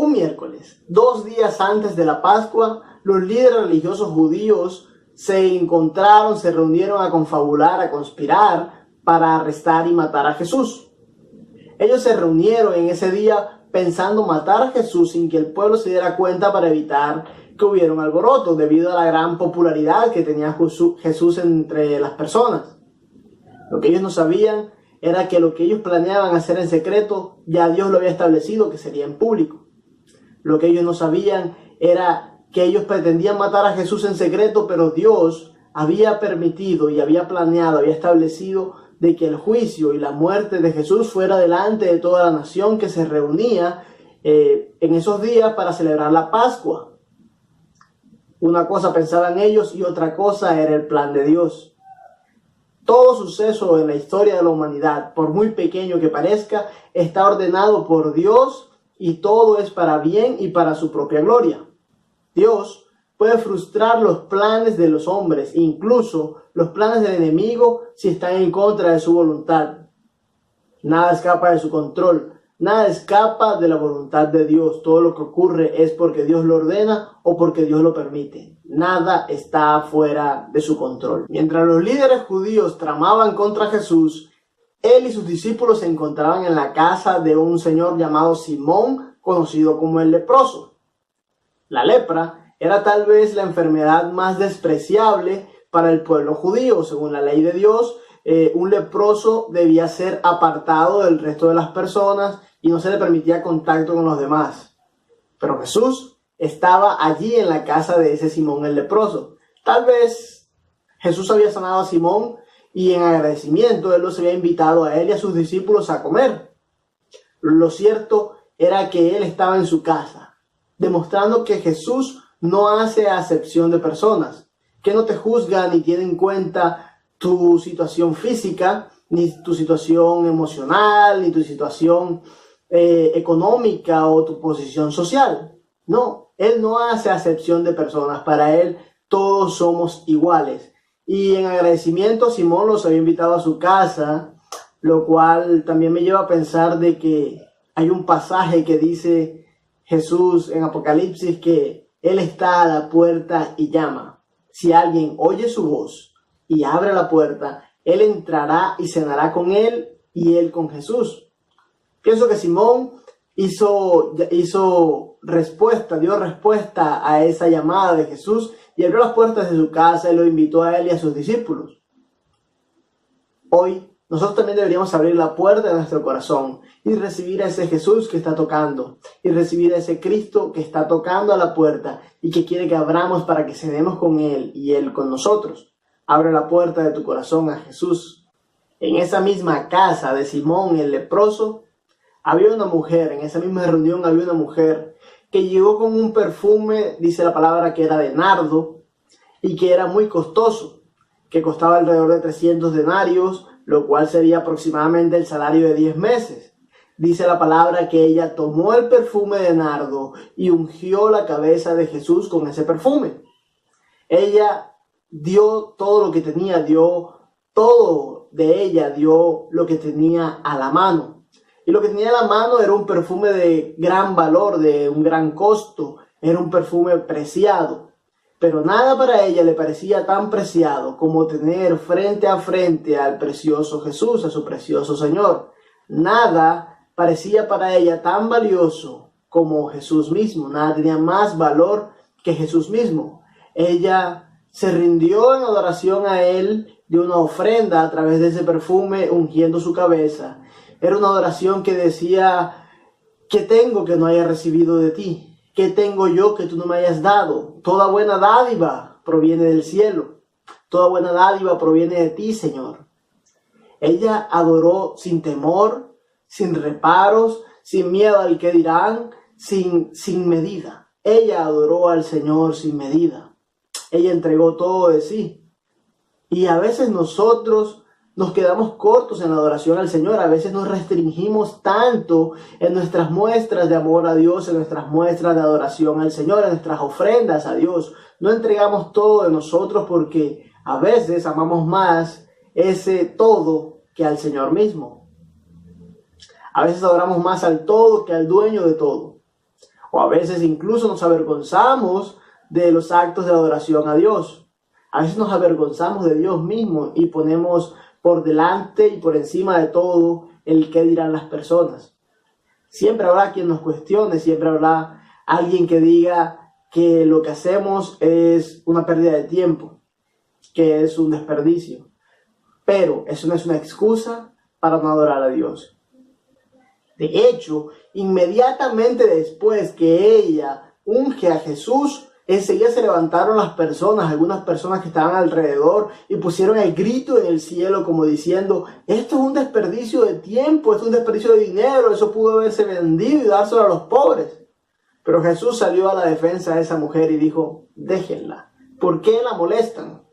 Un miércoles, 2 días antes de la Pascua, los líderes religiosos judíos se encontraron, se reunieron a confabular, a conspirar para arrestar y matar a Jesús. Ellos se reunieron en ese día pensando matar a Jesús sin que el pueblo se diera cuenta para evitar que hubiera un alboroto debido a la gran popularidad que tenía Jesús entre las personas. Lo que ellos no sabían era que lo que ellos planeaban hacer en secreto, ya Dios lo había establecido que sería en público. Lo que ellos no sabían era que ellos pretendían matar a Jesús en secreto, pero Dios había permitido y había planeado, había establecido de que el juicio y la muerte de Jesús fuera delante de toda la nación que se reunía en esos días para celebrar la Pascua. Una cosa pensaban ellos y otra cosa era el plan de Dios. Todo suceso en la historia de la humanidad, por muy pequeño que parezca, está ordenado por Dios y todo es para bien y para su propia gloria. Dios puede frustrar los planes de los hombres, incluso los planes del enemigo, si están en contra de su voluntad. Nada escapa de su control, nada escapa de la voluntad de Dios. Todo lo que ocurre es porque Dios lo ordena o porque Dios lo permite. Nada está fuera de su control. Mientras los líderes judíos tramaban contra Jesús, él y sus discípulos se encontraban en la casa de un señor llamado Simón, conocido como el leproso. La lepra era tal vez la enfermedad más despreciable para el pueblo judío. Según la ley de Dios, un leproso debía ser apartado del resto de las personas y no se le permitía contacto con los demás. Pero Jesús estaba allí en la casa de ese Simón el leproso. Tal vez Jesús había sanado a Simón y en agradecimiento él los había invitado a él y a sus discípulos a comer. Lo cierto era que él estaba en su casa, demostrando que Jesús no hace acepción de personas, que no te juzga ni tiene en cuenta tu situación física, ni tu situación emocional, ni tu situación económica o tu posición social. No, él no hace acepción de personas. Para él todos somos iguales. Y en agradecimiento Simón los había invitado a su casa, lo cual también me lleva a pensar de que hay un pasaje que dice Jesús en Apocalipsis que Él está a la puerta y llama. Si alguien oye su voz y abre la puerta, Él entrará y cenará con Él y Él con Jesús. Pienso que Simón dio respuesta a esa llamada de Jesús y abrió las puertas de su casa y lo invitó a él y a sus discípulos. Hoy nosotros también deberíamos abrir la puerta de nuestro corazón y recibir a ese Jesús que está tocando y recibir a ese Cristo que está tocando a la puerta y que quiere que abramos para que cenemos con Él y Él con nosotros. Abre la puerta de tu corazón a Jesús. En esa misma casa de Simón el leproso, había una mujer, en esa misma reunión había una mujer que llegó con un perfume, dice la palabra, que era de nardo y que era muy costoso, que costaba alrededor de 300 denarios, lo cual sería aproximadamente el salario de 10 meses. Dice la palabra que ella tomó el perfume de nardo y ungió la cabeza de Jesús con ese perfume. Ella dio todo lo que tenía, dio todo de ella, dio lo que tenía a la mano. Y lo que tenía a la mano era un perfume de gran valor, de un gran costo, era un perfume preciado. Pero nada para ella le parecía tan preciado como tener frente a frente al precioso Jesús, a su precioso Señor. Nada parecía para ella tan valioso como Jesús mismo, nada tenía más valor que Jesús mismo. Ella se rindió en adoración a Él, dio una ofrenda a través de ese perfume ungiendo su cabeza. Era una adoración que decía, ¿qué tengo que no haya recibido de ti? ¿Qué tengo yo que tú no me hayas dado? Toda buena dádiva proviene del cielo. Toda buena dádiva proviene de ti, Señor. Ella adoró sin temor, sin reparos, sin miedo al que dirán, sin medida. Ella adoró al Señor sin medida. Ella entregó todo de sí. Y a veces nosotros nos quedamos cortos en la adoración al Señor. A veces nos restringimos tanto en nuestras muestras de amor a Dios, en nuestras muestras de adoración al Señor, en nuestras ofrendas a Dios. No entregamos todo de nosotros porque a veces amamos más ese todo que al Señor mismo. A veces adoramos más al todo que al dueño de todo. O a veces incluso nos avergonzamos de los actos de adoración a Dios. A veces nos avergonzamos de Dios mismo y ponemos por delante y por encima de todo el qué dirán las personas. Siempre habrá quien nos cuestione, siempre habrá alguien que diga que lo que hacemos es una pérdida de tiempo, que es un desperdicio. Pero eso no es una excusa para no adorar a Dios. De hecho, inmediatamente después que ella unge a Jesús, enseguida se levantaron las personas, algunas personas que estaban alrededor, y pusieron el grito en el cielo como diciendo: esto es un desperdicio de tiempo, esto es un desperdicio de dinero, eso pudo haberse vendido y dárselo a los pobres. Pero Jesús salió a la defensa de esa mujer y dijo: déjenla, ¿por qué la molestan?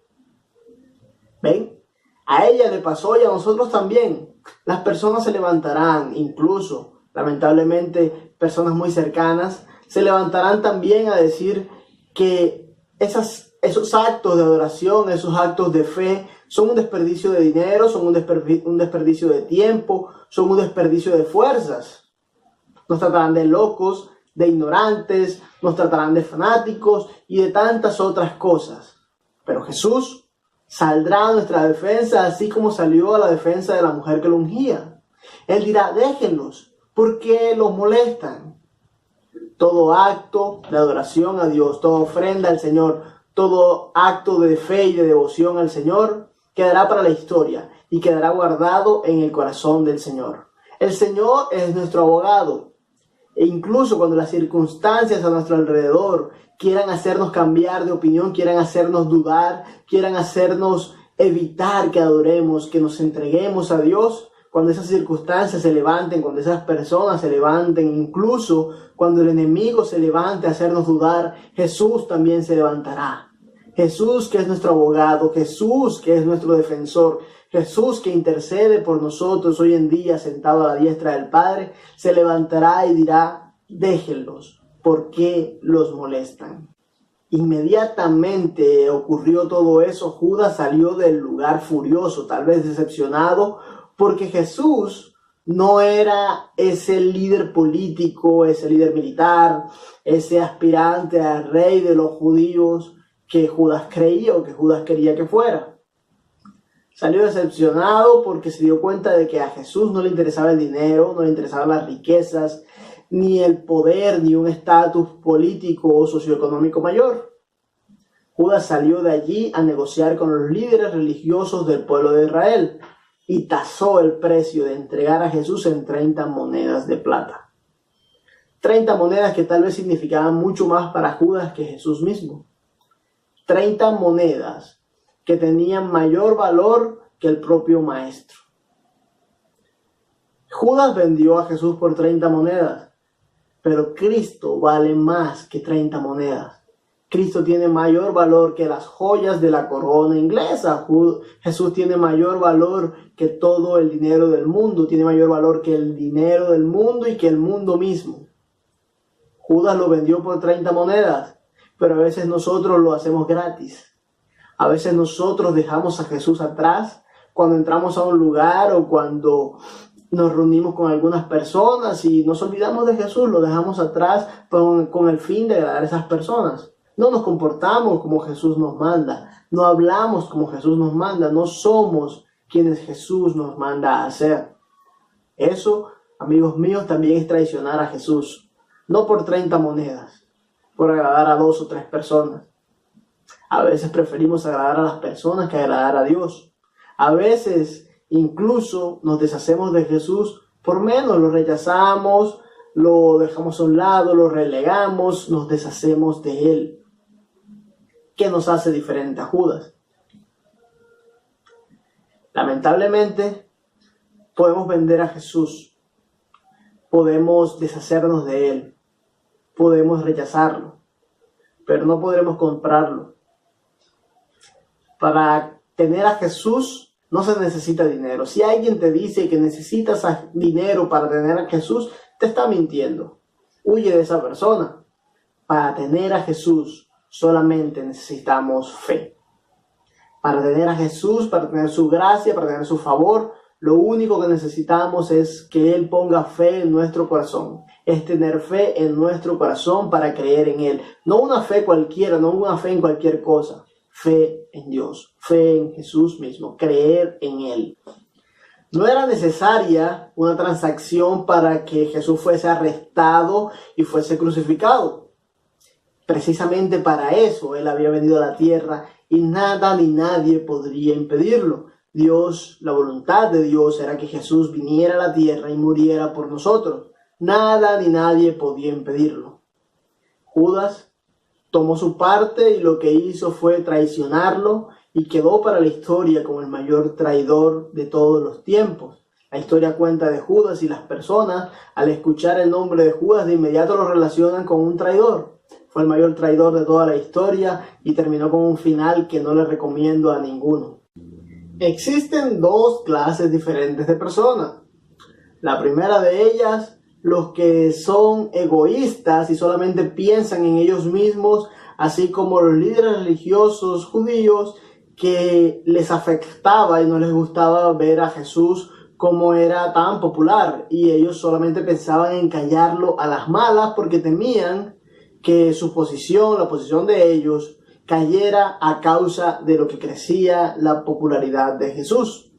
¿Ven? A ella le pasó y a nosotros también. Las personas se levantarán, incluso, lamentablemente, personas muy cercanas, se levantarán también a decir que esos actos de adoración, esos actos de fe, son un desperdicio de dinero, son un desperdicio de tiempo, son un desperdicio de fuerzas. Nos tratarán de locos, de ignorantes, nos tratarán de fanáticos y de tantas otras cosas. Pero Jesús saldrá a nuestra defensa, así como salió a la defensa de la mujer que lo ungía. Él dirá: déjenlos, porque los molestan. Todo acto de adoración a Dios, toda ofrenda al Señor, todo acto de fe y de devoción al Señor quedará para la historia y quedará guardado en el corazón del Señor. El Señor es nuestro abogado. E incluso cuando las circunstancias a nuestro alrededor quieran hacernos cambiar de opinión, quieran hacernos dudar, quieran hacernos evitar que adoremos, que nos entreguemos a Dios, cuando esas circunstancias se levanten, cuando esas personas se levanten, incluso cuando el enemigo se levante a hacernos dudar, Jesús también se levantará. Jesús, que es nuestro abogado, Jesús, que es nuestro defensor, Jesús, que intercede por nosotros hoy en día sentado a la diestra del Padre, se levantará y dirá: déjenlos, ¿por qué los molestan? Inmediatamente ocurrió todo eso. Judas salió del lugar furioso, tal vez decepcionado, porque Jesús no era ese líder político, ese líder militar, ese aspirante al rey de los judíos que Judas creía o que Judas quería que fuera. Salió decepcionado porque se dio cuenta de que a Jesús no le interesaba el dinero, no le interesaban las riquezas, ni el poder, ni un estatus político o socioeconómico mayor. Judas salió de allí a negociar con los líderes religiosos del pueblo de Israel y tasó el precio de entregar a Jesús en 30 monedas de plata. 30 monedas que tal vez significaban mucho más para Judas que Jesús mismo. 30 monedas que tenían mayor valor que el propio maestro. Judas vendió a Jesús por 30 monedas, pero Cristo vale más que 30 monedas. Cristo tiene mayor valor que las joyas de la corona inglesa. Jesús tiene mayor valor que todo el dinero del mundo, tiene mayor valor que el dinero del mundo y que el mundo mismo. Judas lo vendió por 30 monedas, pero a veces nosotros lo hacemos gratis. A veces nosotros dejamos a Jesús atrás cuando entramos a un lugar o cuando nos reunimos con algunas personas y nos olvidamos de Jesús, lo dejamos atrás con el fin de agradar a esas personas. No nos comportamos como Jesús nos manda, no hablamos como Jesús nos manda, no somos quienes Jesús nos manda a hacer. Eso, amigos míos, también es traicionar a Jesús, no por 30 monedas, por agradar a 2 o 3 personas. A veces preferimos agradar a las personas que agradar a Dios. A veces incluso nos deshacemos de Jesús por menos, lo rechazamos, lo dejamos a un lado, lo relegamos, nos deshacemos de Él. ¿Qué nos hace diferente a Judas? Lamentablemente, podemos vender a Jesús, podemos deshacernos de Él, podemos rechazarlo, pero no podremos comprarlo. Para tener a Jesús no se necesita dinero. Si alguien te dice que necesitas dinero para tener a Jesús, te está mintiendo. Huye de esa persona. Para tener a Jesús solamente necesitamos fe. Para tener a Jesús, para tener su gracia, para tener su favor, Lo único que necesitamos es que Él ponga fe en nuestro corazón. Es tener fe en nuestro corazón para creer en Él. No una fe cualquiera, no una fe en cualquier cosa. Fe en Dios, fe en Jesús mismo, creer en Él. No era necesaria una transacción para que Jesús fuese arrestado y fuese crucificado. Precisamente para eso Él había venido a la tierra y nada ni nadie podría impedirlo. Dios, la voluntad de Dios era que Jesús viniera a la tierra y muriera por nosotros. Nada ni nadie podía impedirlo. Judas tomó su parte y lo que hizo fue traicionarlo y quedó para la historia como el mayor traidor de todos los tiempos. La historia cuenta de Judas y las personas, al escuchar el nombre de Judas, de inmediato lo relacionan con un traidor. Fue el mayor traidor de toda la historia y terminó con un final que no le recomiendo a ninguno. Existen dos clases diferentes de personas. La primera de ellas, los que son egoístas y solamente piensan en ellos mismos, así como los líderes religiosos judíos que les afectaba y no les gustaba ver a Jesús como era tan popular, y ellos solamente pensaban en callarlo a las malas porque temían que su posición, la posición de ellos, cayera a causa de lo que crecía la popularidad de Jesús.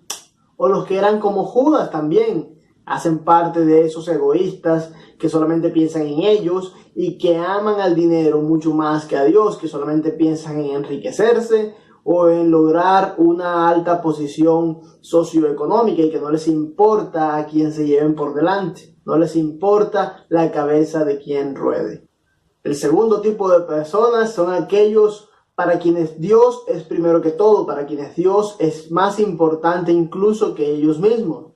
O los que eran como Judas también, hacen parte de esos egoístas que solamente piensan en ellos y que aman al dinero mucho más que a Dios, que solamente piensan en enriquecerse o en lograr una alta posición socioeconómica y que no les importa a quién se lleven por delante, no les importa la cabeza de quien ruede. El segundo tipo de personas son aquellos para quienes Dios es primero que todo, para quienes Dios es más importante incluso que ellos mismos.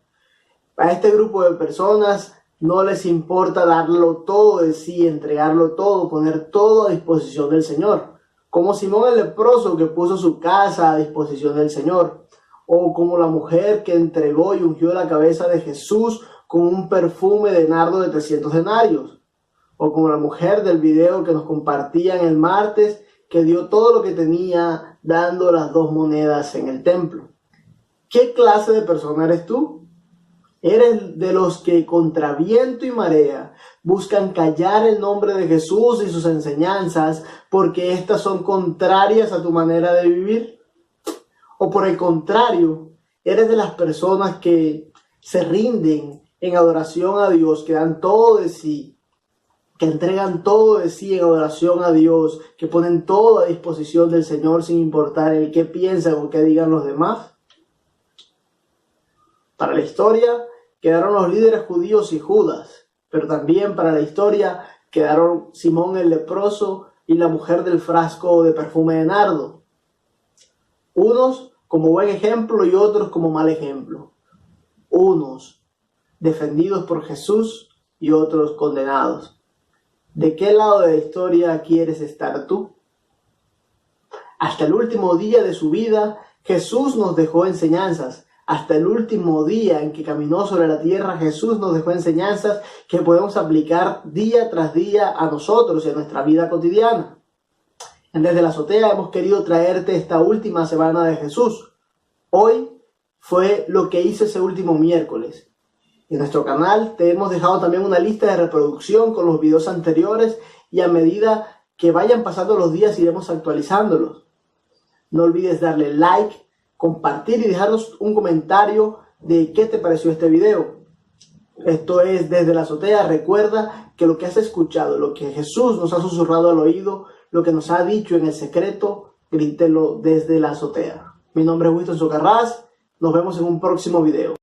A este grupo de personas no les importa darlo todo de sí, entregarlo todo, poner todo a disposición del Señor. Como Simón el leproso que puso su casa a disposición del Señor. O como la mujer que entregó y ungió la cabeza de Jesús con un perfume de nardo de 300 denarios. O como la mujer del video que nos compartían el martes, que dio todo lo que tenía dando las 2 monedas en el templo. ¿Qué clase de persona eres tú? ¿Eres de los que contra viento y marea buscan callar el nombre de Jesús y sus enseñanzas porque éstas son contrarias a tu manera de vivir? ¿O por el contrario, eres de las personas que se rinden en adoración a Dios, que dan todo de sí, que entregan todo de sí en adoración a Dios, que ponen todo a disposición del Señor sin importar el qué piensan o qué digan los demás? Para la historia quedaron los líderes judíos y Judas, pero también para la historia quedaron Simón el leproso y la mujer del frasco de perfume de nardo. Unos como buen ejemplo y otros como mal ejemplo. Unos defendidos por Jesús y otros condenados. ¿De qué lado de la historia quieres estar tú? Hasta el último día de su vida, Jesús nos dejó enseñanzas. Hasta el último día en que caminó sobre la tierra, Jesús nos dejó enseñanzas que podemos aplicar día tras día a nosotros y a nuestra vida cotidiana. Desde la azotea hemos querido traerte esta última semana de Jesús. Hoy fue lo que hice ese último miércoles. En nuestro canal te hemos dejado también una lista de reproducción con los videos anteriores y a medida que vayan pasando los días iremos actualizándolos. No olvides darle like, compartir y dejarnos un comentario de qué te pareció este video. Esto es Desde la Azotea. Recuerda que lo que has escuchado, lo que Jesús nos ha susurrado al oído, lo que nos ha dicho en el secreto, grítelo desde la azotea. Mi nombre es Winston Socarrás. Nos vemos en un próximo video.